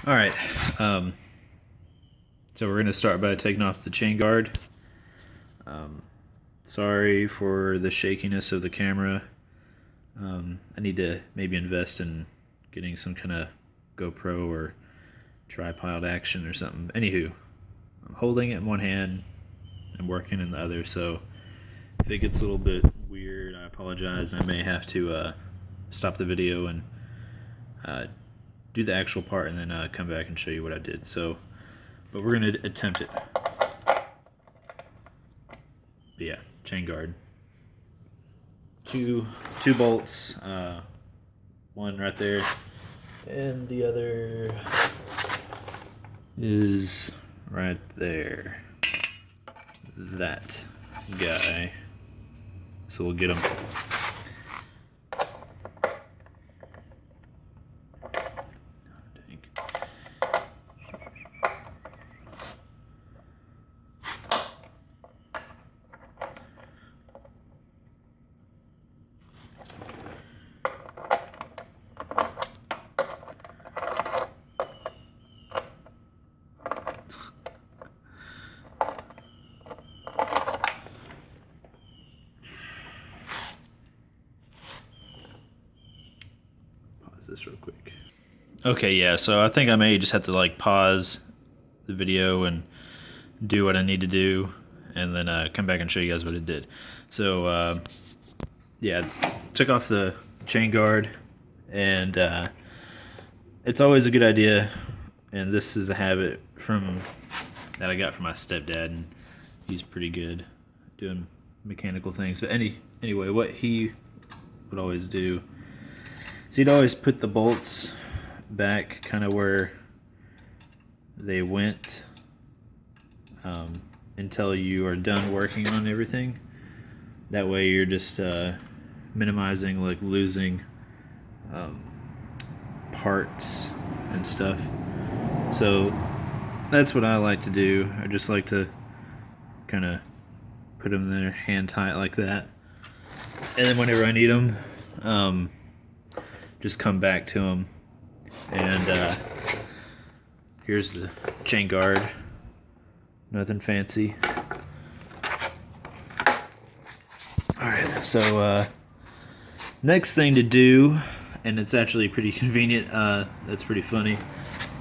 Alright, so we're going to start by taking off the chain guard. Sorry for the shakiness of the camera. I need to maybe invest in getting some kind of GoPro or tripod action or something. Anywho, I'm holding it in one hand and working in the other, so if it gets a little bit weird, I apologize. I may have to stop the video and do the actual part and then come back and show you what I did. So, but we're going to attempt it. But yeah, chain guard. Two bolts, one right there, and the other is right there. That guy. So we'll get him. This real quick. Okay, yeah, so I think I may just have to like pause the video and do what I need to do and then come back and show you guys what it did. So yeah, took off the chain guard, and it's always a good idea, and this is a habit that I got from my stepdad, and he's pretty good doing mechanical things. But anyway, what he would always do, so he'd always put the bolts back kind of where they went until you are done working on everything. That way you're just minimizing like losing parts and stuff. So that's what I like to do. I just like to kind of put them there hand tight like that, and then whenever I need them, just come back to them. And here's the chain guard. Nothing fancy. Alright, so next thing to do, and it's actually pretty convenient, that's pretty funny.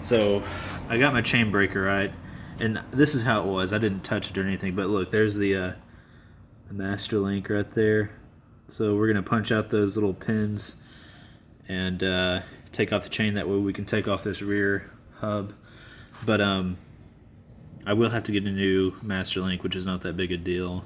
So I got my chain breaker, right? And this is how it was. I didn't touch it or anything, but look, there's the master link right there. So we're going to punch out those little pins and take off the chain. That way we can take off this rear hub. But I will have to get a new master link, which is not that big a deal.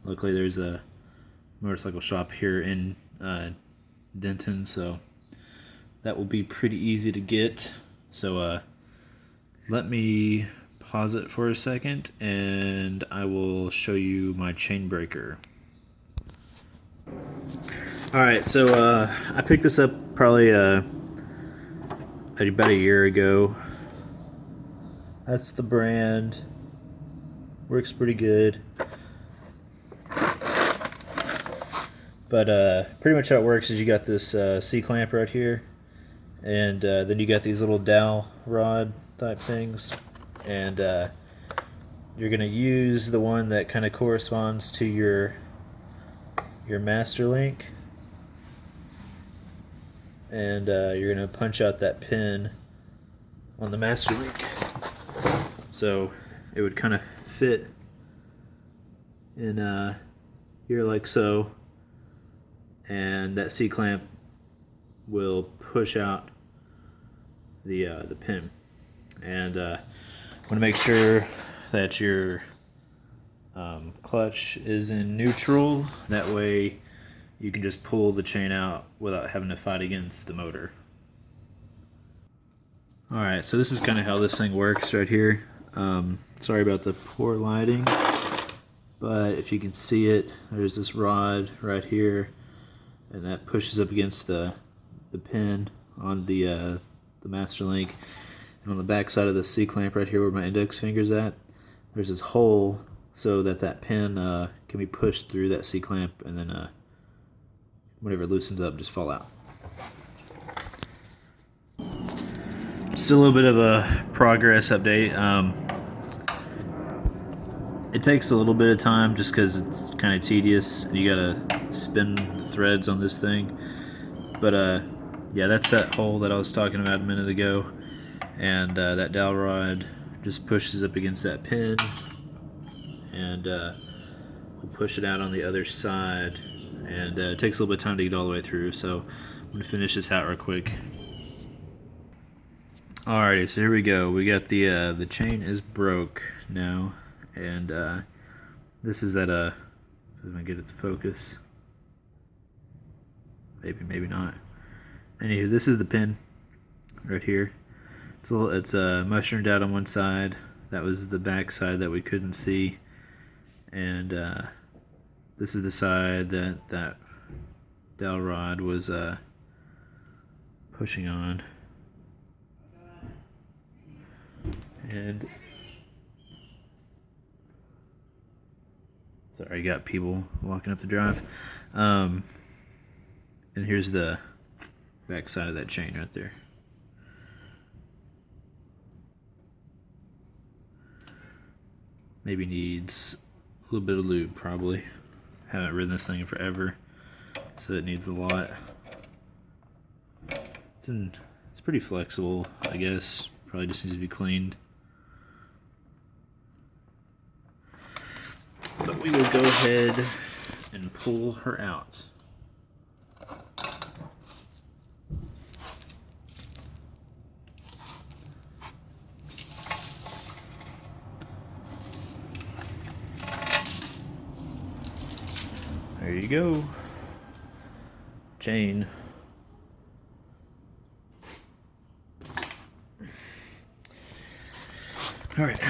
Luckily there's a motorcycle shop here in Denton, so that will be pretty easy to get. So let me pause it for a second and I will show you my chain breaker. Alright, so I picked this up probably about a year ago. That's the brand. Works pretty good. But pretty much how it works is you got this C-clamp right here, and then you got these little dowel rod type things, and you're going to use the one that kind of corresponds to your master link, and you're going to punch out that pin on the master link, so it would kind of fit in here like so, and that C-clamp will push out the pin. And want to make sure that your clutch is in neutral. That way you can just pull the chain out without having to fight against the motor. Alright, so this is kind of how this thing works right here. Sorry about the poor lighting, but if you can see it, there's this rod right here, and that pushes up against the pin on the master link. And on the back side of the C-clamp right here where my index finger's at, there's this hole so that pin can be pushed through that C-clamp, and then whenever it loosens up, just fall out. Still a little bit of a progress update. It takes a little bit of time just because it's kind of tedious. You gotta spin the threads on this thing. But yeah, that's that hole that I was talking about a minute ago. And that dowel rod just pushes up against that pin. And we'll push it out on the other side. And it takes a little bit of time to get all the way through. So I'm going to finish this out real quick. Alrighty, so here we go. We got the chain is broke now. And this is that if I get it to focus, maybe not. Anywho, this is the pin right here. It's mushroomed out on one side. That was the back side that we couldn't see, and this is the side that dowel rod was pushing on, and sorry, you got people walking up the drive. And here's the back side of that chain right there. Maybe needs a little bit of lube, probably. Haven't ridden this thing in forever, so it needs a lot. It's pretty flexible, I guess. Probably just needs to be cleaned. But we will go ahead and pull her out. There you go. Chain. Alright,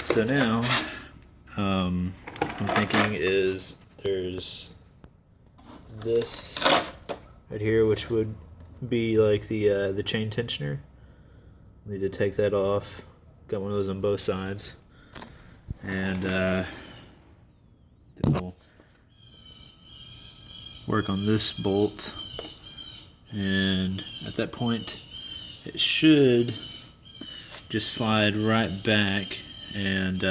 so now I'm thinking is there's this right here, which would be like the chain tensioner. Need to take that off. Got one of those on both sides, and then we'll work on this bolt, and at that point it should just slide right back, and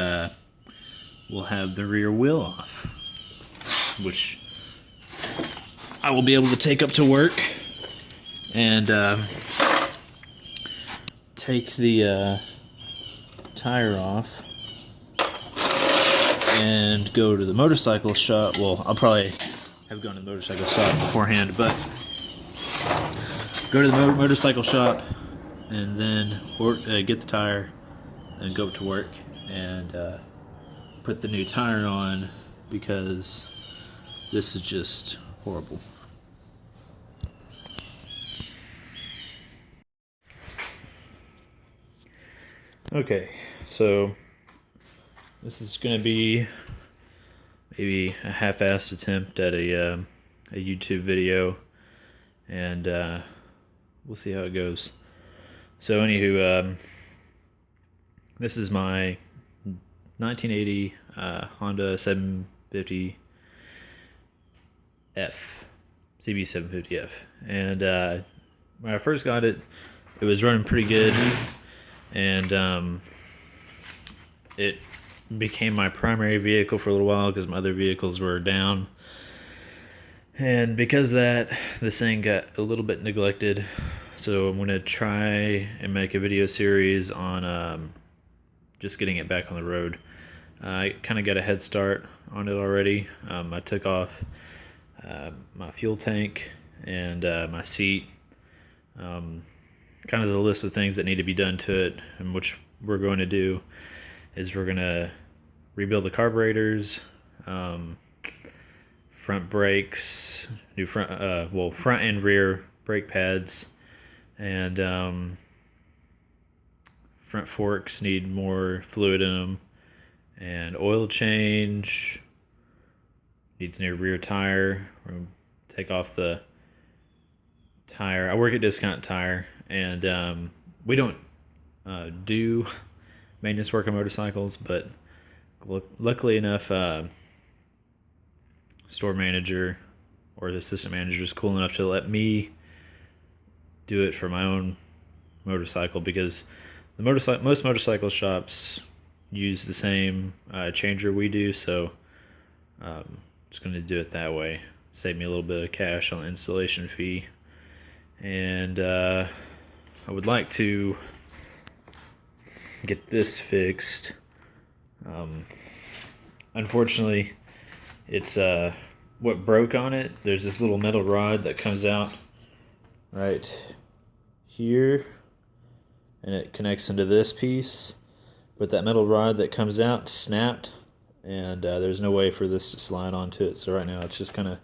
we'll have the rear wheel off, which I will be able to take up to work and take the tire off and go to the motorcycle shop. Well, I'll probably have gone to the motorcycle shop beforehand, but go to the motorcycle shop and then get the tire and go to work and put the new tire on, because this is just horrible. Okay, so this is going to be maybe a half-assed attempt at a YouTube video, and we'll see how it goes. So anywho, this is my 1980 Honda CB750F, CB750F, and when I first got it, it was running pretty good, and it became my primary vehicle for a little while because my other vehicles were down. And because of that, this thing got a little bit neglected. So I'm going to try and make a video series on just getting it back on the road. I kind of got a head start on it already. I took off my fuel tank and my seat. Kind of the list of things that need to be done to it, and which we're going to do is we're going to rebuild the carburetors, front brakes, new front and rear brake pads, and front forks need more fluid in them, and oil change, needs new rear tire. We're going to take off the tire. I work at Discount Tire, and we don't do maintenance work on motorcycles, but luckily enough, store manager or the assistant manager is cool enough to let me do it for my own motorcycle, because most motorcycle shops use the same changer we do, so just going to do it that way. Save me a little bit of cash on the installation fee. And I would like to get this fixed. Unfortunately, it's what broke on it. There's this little metal rod that comes out right here, and it connects into this piece, but that metal rod that comes out snapped, and there's no way for this to slide onto it. So right now it's just kind of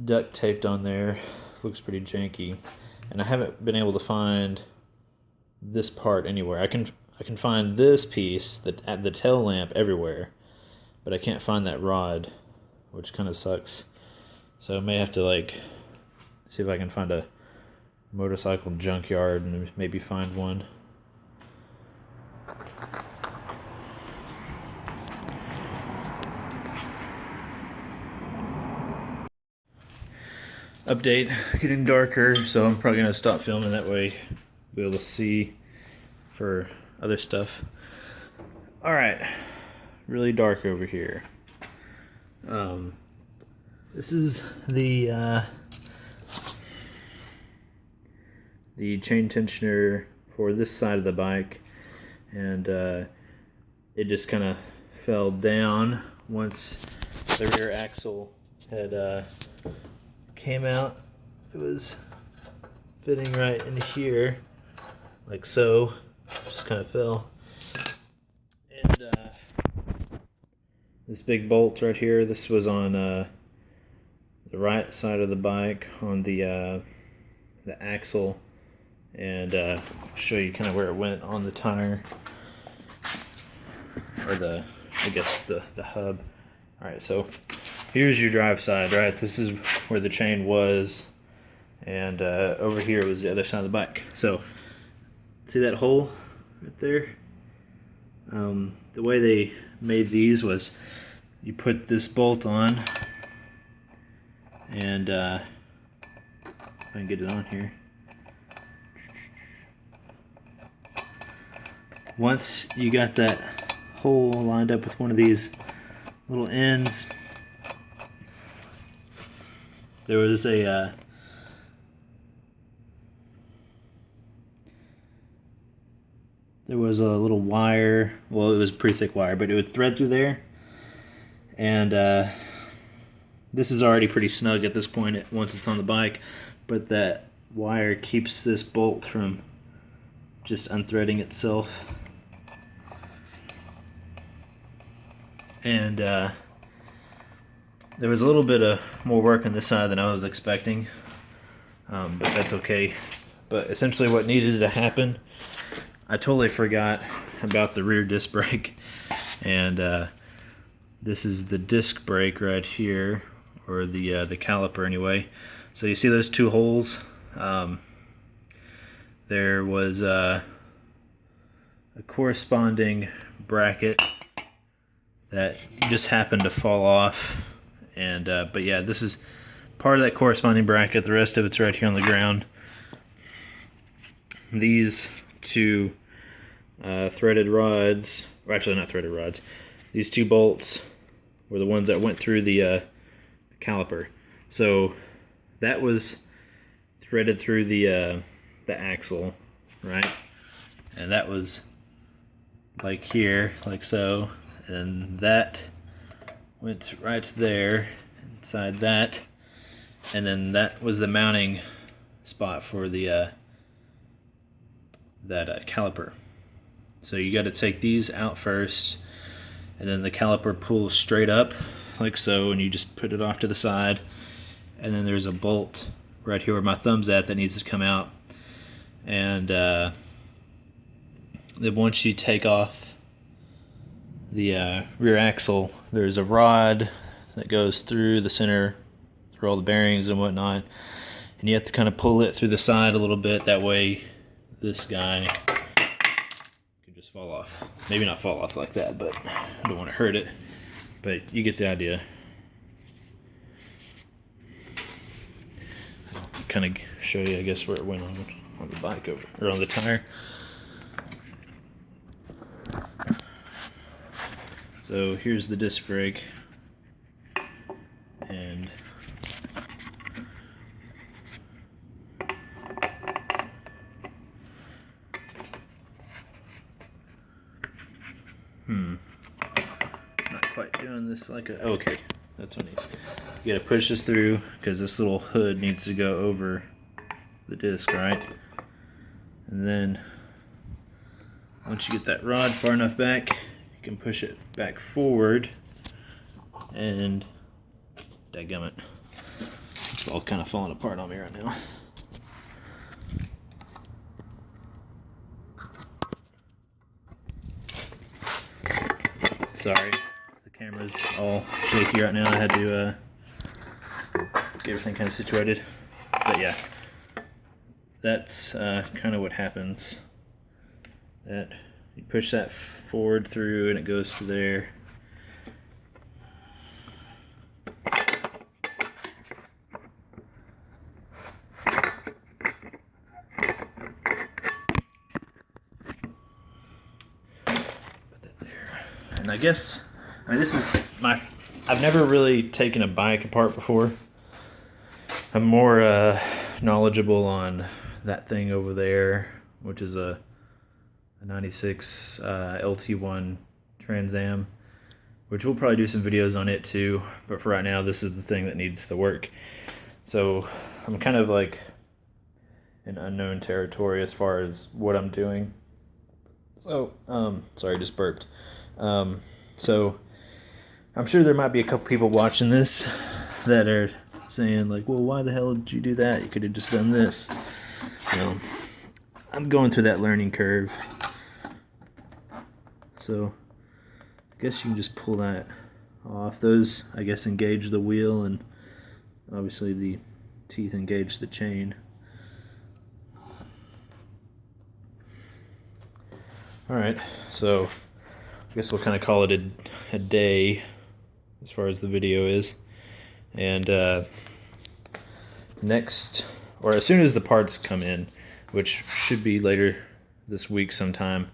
duct taped on there. Looks pretty janky, and I haven't been able to find this part anywhere. I can find this piece, the tail lamp, everywhere, but I can't find that rod, which kind of sucks. So I may have to like see if I can find a motorcycle junkyard and maybe find one. Update, getting darker, so I'm probably gonna stop filming, that way be able to see for other stuff. All right, really dark over here. This is the chain tensioner for this side of the bike, and it just kind of fell down once the rear axle had came out. It was fitting right in here, like so. Just kind of fell. And this big bolt right here, this was on the right side of the bike, on the axle, and I'll show you kind of where it went on the tire, or I guess the hub. All right, so here's your drive side, right? This is where the chain was, and over here was the other side of the bike. So see that hole right there? The way they made these was you put this bolt on, and if I can get it on here. Once you got that hole lined up with one of these little ends, there was a little wire. Well, it was pretty thick wire, but it would thread through there, and this is already pretty snug at this point once it's on the bike, but that wire keeps this bolt from just unthreading itself. And there was a little bit of more work on this side than I was expecting, but that's okay. But essentially what needed to happen, I totally forgot about the rear disc brake, and this is the disc brake right here, or the caliper anyway. So you see those two holes? There was a corresponding bracket that just happened to fall off, and but yeah, this is part of that corresponding bracket. The rest of it's right here on the ground. These two threaded rods, or actually not threaded rods, these two bolts were the ones that went through the caliper. So that was threaded through the axle, right? And that was like here, like so, and that went right there inside that, and then that was the mounting spot for the caliper. So you got to take these out first, and then the caliper pulls straight up like so, and you just put it off to the side, and then there's a bolt right here where my thumb's at that needs to come out, and then once you take off the rear axle, there's a rod that goes through the center, through all the bearings and whatnot, and you have to kind of pull it through the side a little bit, that way this guy can just fall off. Maybe not fall off like that, but I don't want to hurt it, but you get the idea. Kind of show you, I guess, where it went on. on the bike or on the tire. So here's the disc brake, and not quite doing this like a, okay, that's what I need. You gotta push this through because this little hood needs to go over the disc, right? And then once you get that rod far enough back, you can push it back forward, and dadgummit, it's all kind of falling apart on me right now. Sorry, the camera's all shaky right now. I had to get everything kind of situated. But yeah, that's kind of what happens. That you push that forward through and it goes through there. And I guess, I mean, this is I've never really taken a bike apart before. I'm more knowledgeable on that thing over there, which is a 96 LT1 Trans Am, which we'll probably do some videos on it too, but for right now this is the thing that needs the work. So I'm kind of like in unknown territory as far as what I'm doing. So sorry, just burped. So I'm sure there might be a couple people watching this that are saying like, well, why the hell did you do that? You could have just done this. You know, I'm going through that learning curve. So I guess you can just pull that off. Those, I guess, engage the wheel, and obviously the teeth engage the chain. Alright, so I guess we'll kind of call it a day as far as the video is. And next, or as soon as the parts come in, which should be later this week sometime,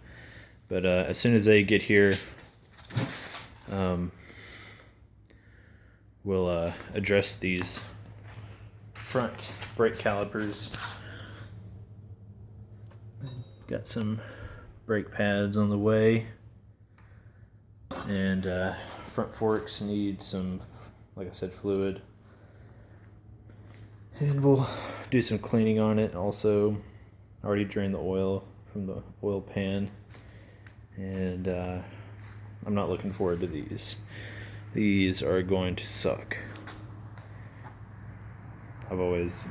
but as soon as they get here, we'll address these front brake calipers. Got some brake pads on the way, and front forks need some, like I said, fluid, and we'll do some cleaning on it. Also, already drained the oil from the oil pan, and I'm not looking forward to these. These are going to suck. I've always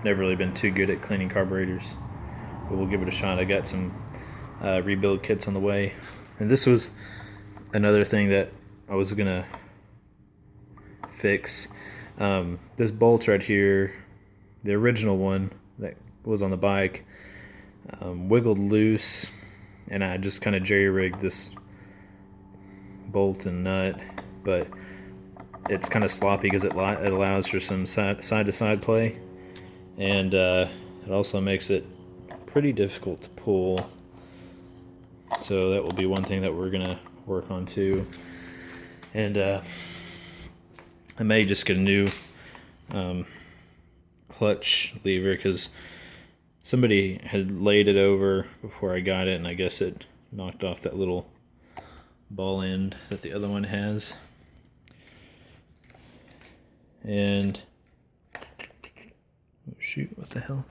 never really been too good at cleaning carburetors, but we'll give it a shot. I got some rebuild kits on the way, and this was another thing that I was gonna fix. This bolt right here, the original one that was on the bike, wiggled loose, and I just kind of jerry-rigged this bolt and nut, but it's kind of sloppy because it allows for some side-to-side play, and it also makes it pretty difficult to pull. So that will be one thing that we're gonna work on too. And I may just get a new clutch lever, because somebody had laid it over before I got it, and I guess it knocked off that little ball end that the other one has. And oh shoot, what the hell?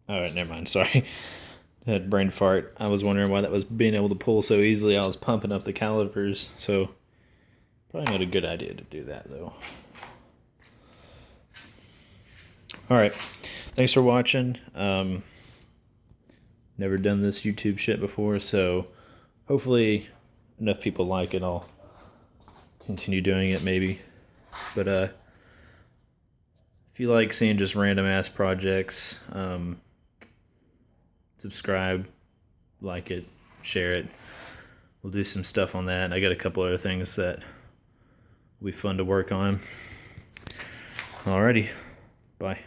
Alright, never mind, sorry. I had brain fart. I was wondering why that was being able to pull so easily. I was pumping up the calipers, so probably not a good idea to do that though. Alright, thanks for watching. Never done this YouTube shit before, so hopefully enough people like it, I'll continue doing it maybe. But if you like seeing just random ass projects, subscribe, like it, share it. We'll do some stuff on that. I got a couple other things that will be fun to work on. Alrighty, bye.